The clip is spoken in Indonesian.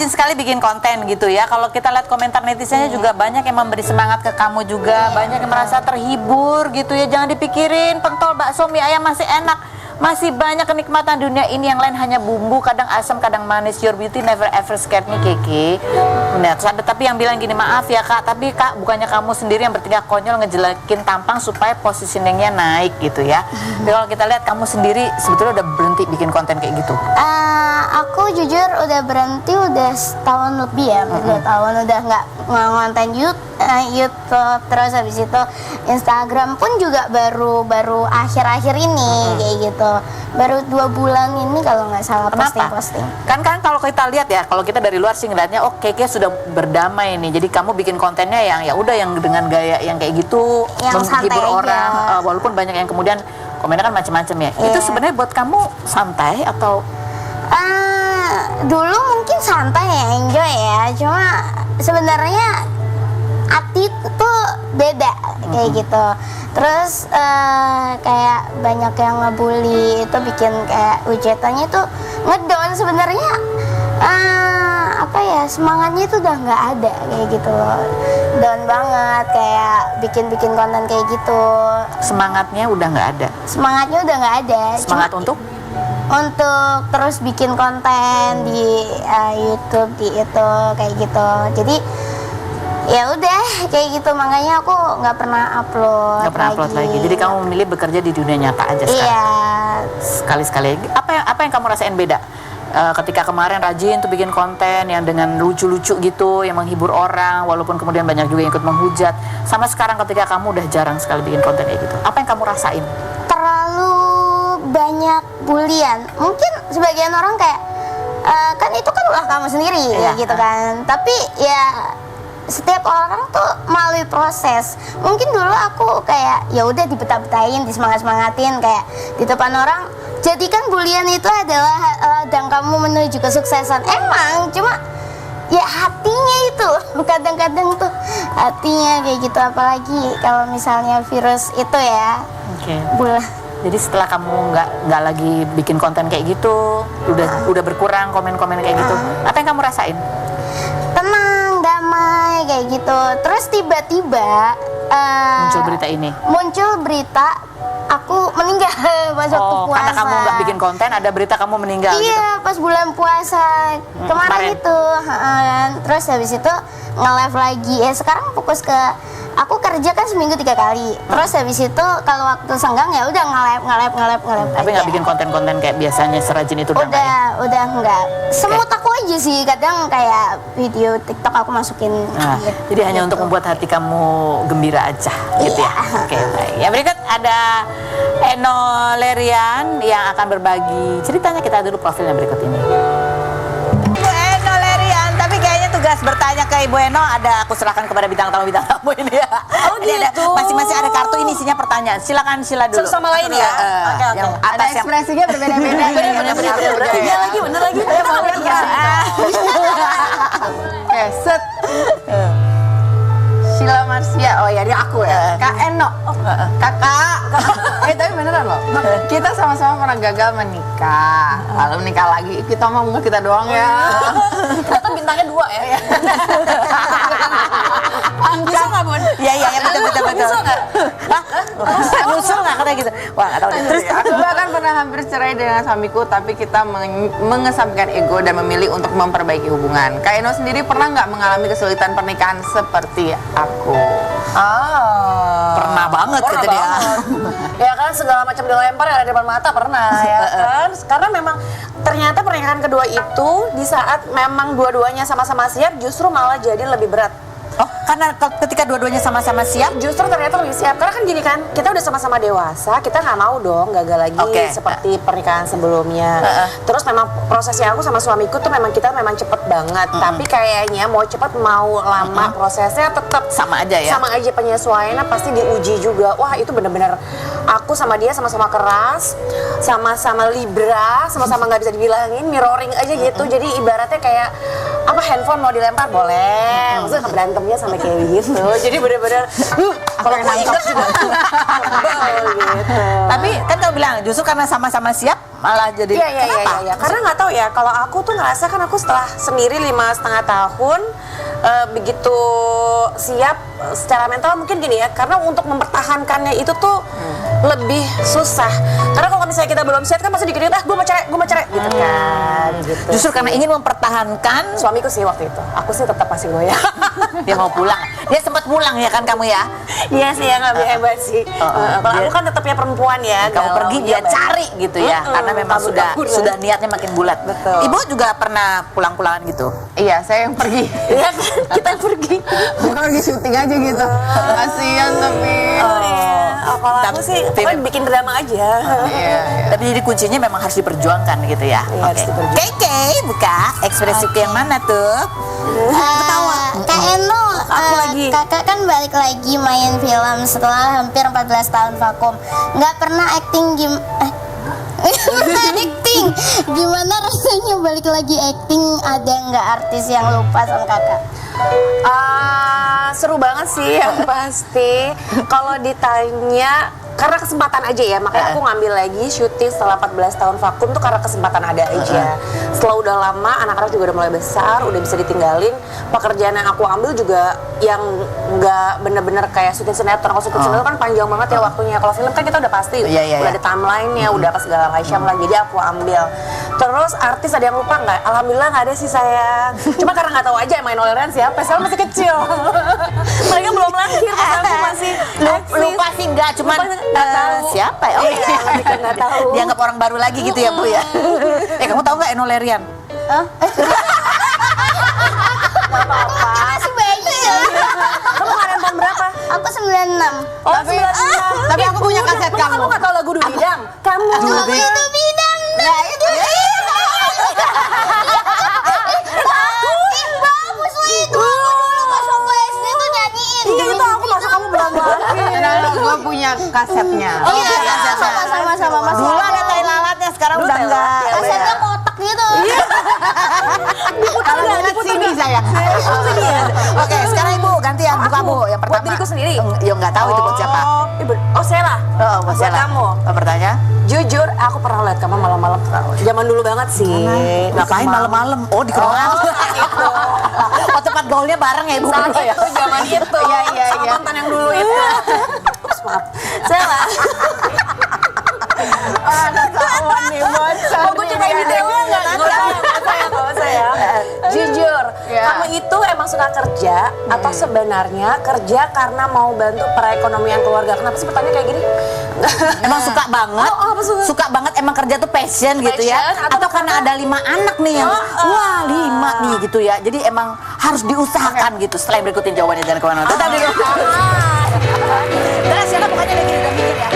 rajin sekali bikin konten gitu ya. Kalau kita lihat komentar netizennya juga banyak yang memberi semangat ke kamu juga, banyak yang merasa terhibur gitu ya. Jangan dipikirin pentol bakso mie ayam masih enak. Masih banyak kenikmatan dunia ini, yang lain hanya bumbu, kadang asam, kadang manis. Your beauty never ever scared me, Keke. Nah, terus ada tapi yang bilang gini, maaf ya kak, tapi kak bukannya kamu sendiri yang bertingkah konyol ngejelekin tampang supaya positioningnya naik gitu ya. Tapi kalau kita lihat kamu sendiri sebetulnya udah berhenti bikin konten kayak gitu. Aku jujur udah berhenti udah setahun lebih ya, 2 tahun udah nggak ngonten YouTube, terus habis itu Instagram pun juga baru akhir-akhir ini kayak gitu, baru 2 bulan ini kalau nggak salah posting. Kan kalau kita lihat ya, kalau kita dari luar sih ngeliatnya, oh Keke sudah berdamai nih. Jadi kamu bikin kontennya yang ya udah yang dengan gaya yang kayak gitu, yang menghibur orang, walaupun banyak yang kemudian komennya kan macam-macam ya. Itu sebenarnya buat kamu santai atau? Dulu mungkin santai ya, enjoy ya. Cuma sebenarnya hati tuh beda kayak gitu. Terus kayak banyak yang ngebully, itu bikin kayak ujatannya tuh ngedown sebenarnya. Apa ya, semangatnya itu udah nggak ada kayak gitu loh. Down banget kayak bikin konten kayak gitu. Semangatnya udah nggak ada. Semangatnya udah nggak ada. Semangat untuk terus bikin konten di YouTube di itu kayak gitu. Jadi ya udah kayak gitu, makanya aku nggak pernah upload lagi. Jadi kamu memilih bekerja di dunia nyata aja sekarang. Iya. Sekali-sekali. Apa yang kamu rasain beda? Ketika kemarin rajin tuh bikin konten yang dengan lucu-lucu gitu, yang menghibur orang, walaupun kemudian banyak juga yang ikut menghujat, sama sekarang ketika kamu udah jarang sekali bikin konten kayak gitu, apa yang kamu rasain? Terlalu banyak bulian. Mungkin sebagian orang kayak kan itu kan ulah kamu sendiri gitu kan. Tapi ya setiap orang tuh melalui proses. Mungkin dulu aku kayak ya udah dibetah-betahin, disemangat-semangatin kayak di depan orang. Jadikan bulian itu adalah dan kamu menuju kesuksesan. Emang cuma ya hatinya itu kadang-kadang tuh hatinya kayak gitu, apalagi kalau misalnya virus itu ya. Bulah. Jadi setelah kamu nggak lagi bikin konten kayak gitu, udah berkurang komen-komen kayak gitu, apa yang kamu rasain? Tenang, damai kayak gitu. Terus tiba-tiba muncul berita aku meninggal pas waktu puasa. Karena kamu nggak bikin konten, ada berita kamu meninggal gitu? Iya, pas bulan puasa kemarin itu. Terus habis itu nge-live lagi. Sekarang fokus ke aku kerja kan seminggu 3 kali. Terus habis itu kalau waktu senggang ya udah nge-live. Tapi nggak bikin konten-konten kayak biasanya serajin itu? Udah enggak. Semut aku aja sih, kadang kayak video TikTok aku masukin. Jadi hanya untuk membuat hati kamu gembira aja gitu ya. Oke, baik. Ya berikut ada Eno Lerian yang akan berbagi ceritanya. Kita dulu profilnya berikut ini. Ibu Eno Lerian, tapi kayaknya tugas bertanya ke Ibu Eno ada aku serahkan kepada bintang tamu ini ya. Oh ini gitu. Ada masing-masing ada kartu, ini isinya pertanyaan. Silakan dulu. Sama lain ya. Oke. Yang atas ada ekspresinya berbeda-beda. Bener lagi. Oke, set. Sheila Marcia, oh ya dia aku ya. Kak Eno, kakak. Tapi beneran loh. Kita sama-sama pernah gagal menikah. Lalu menikah lagi, kita mau kita doang ya. Ternyata bintangnya 2 ya. Bisa nggak Bun? Iya betul. Bisa nggak? Musuh nggak katanya gitu. Wah nggak tahu deh. Terus aku bahkan pernah hampir cerai dengan suamiku, tapi kita mengesampingkan ego dan memilih untuk memperbaiki hubungan. Kak Eno sendiri pernah nggak mengalami kesulitan pernikahan seperti aku? Pernah banget kata dia. Ya kan segala macam dilempar yang ada di depan mata pernah ya kan. Karena memang ternyata pernikahan kedua itu di saat memang dua-duanya sama-sama siap justru malah jadi lebih berat. Oh, karena ketika dua-duanya sama-sama siap, justru ternyata lebih siap. Karena kan gini kan, kita udah sama-sama dewasa, kita nggak mau dong gagal lagi seperti pernikahan sebelumnya. Terus memang prosesnya aku sama suamiku tuh memang kita memang cepet banget. Tapi kayaknya mau cepet mau lama prosesnya tetap sama aja ya. Sama aja penyesuaiannya pasti diuji juga. Wah itu bener-bener aku sama dia sama-sama keras, sama-sama libra, sama-sama nggak bisa dibilangin, mirroring aja gitu. Jadi ibaratnya kayak apa, handphone mau dilempar boleh, maksudnya berantemnya sampai kayak gitu. Jadi bener-bener kalau mau ingat juga gitu. Tapi kan kamu bilang justru karena sama-sama siap malah jadi kenapa? Iya. Karena nggak tahu ya, kalau aku tuh ngerasa kan aku setelah sendiri 5,5 tahun begitu siap secara mental mungkin gini ya, karena untuk mempertahankannya itu tuh lebih susah. Karena kalau misalnya kita belum siap kan pasti dikit-dikit gue mau cerai gitu kan. Gitu. Justru karena ingin mempertahankan Suamiku sih waktu itu, aku sih tetap masih goyah. dia mau pulang. Dia sempat pulang ya kan kamu ya? Iya sih ya, nggak hebat sih. Kalau aku kan tetapnya perempuan ya. Kamu pergi dia galaunya cari gitu ya, karena memang kabur-kaburan. sudah niatnya makin bulat. Betul. Ibu juga pernah pulang-pulangan gitu? Iya, saya yang pergi. Iya kan, kita yang pergi. Bukan lagi syuting aja gitu. Kasihan tapi. Kalau aku sih, pokoknya bikin drama aja. Iya. Tapi jadi kuncinya memang harus diperjuangkan gitu ya. Iya, harus diperjuangkan. Keke, buka ekspresiku yang mana tuh? Kak Eno, Aku lagi. kakak kan balik lagi main film setelah hampir 14 tahun vakum. Nggak pernah acting acting. Gimana rasanya balik lagi acting? Ada nggak artis yang lupa sama kakak? Seru banget sih yang pasti. Kalau ditanya karena kesempatan aja ya, makanya aku ngambil lagi syuting setelah 14 tahun vakum tuh karena kesempatan ada aja. Setelah udah lama, anak-anak juga udah mulai besar, udah bisa ditinggalin. Pekerjaan yang aku ambil juga yang nggak bener-bener kayak syuting sinetron. Kalau syuting sinetron kan panjang banget ya waktunya. Kalau film kan kita udah pasti, udah ada timeline-nya, udah apa segala macam lah. Jadi aku ambil. Terus artis ada yang lupa nggak? Alhamdulillah nggak ada sih sayang. Cuma karena nggak tahu aja yang main Oleran siapa. Saya masih kecil. Mereka belum lahir, aku masih Lupa sih enggak, cuman nggak tahu. siapa ya? Oh Iya, lebih ke nggak tahu. Dianggap orang baru lagi gitu ya Bu ya. Kamu tahu nggak Eno Lerian? Aku masih bayi ya. Kamu kemarin tahun berapa? Aku 96. Oh, Tapi aku punya kaset kamu. Kamu nggak tahu lagu Du Bidang? Kamu Itu bidang. Nah, itu Bagus loh itu. Dulu pas waktu SD tuh nyanyiin. Iya, itu aku masuk kamu belum lahir. Gue punya kasetnya. Oh iya, sama-sama Mas. Dulu ada tai lalatnya, sekarang udah enggak. Kasetnya kotak gitu. Kalau banget sini sayang. Oke, sekarang Ibu gantian buka Bu yang pertama. Buat diriku sendiri? Ya nggak tahu itu buat siapa. Oh, Sheila. Oh, buat Sheila. kamu. Oh, pertanyaan? Jujur, aku pernah lihat kamu malam-malam. Zaman dulu banget sih. Ngapain malam-malam? Oh, di kerongan. Itu. Oh, tempat gaulnya bareng ya Ibu. Saat berdua ya? itu, zaman itu. Iya. Sama mantan yang dulu itu. Ups, maaf. Sheila. Ketahuan nih bocor. Mau gue cobain video nggak? Nggak usah ya. Jujur, kamu itu emang suka kerja atau sebenarnya kerja karena mau bantu perekonomian keluarga? Kenapa sih pertanyaan kayak gini? Emang suka banget, apa suka? banget emang kerja tuh passion gitu ya, Passion, atau karena ada 5 anak nih yang wah 5 nih gitu ya, jadi emang harus diusahakan gitu. Setelah yang berikutin jawabannya jangan kemana-mana. Tetap di rumah. Terus siapa bukannya lagi udah mikir ya?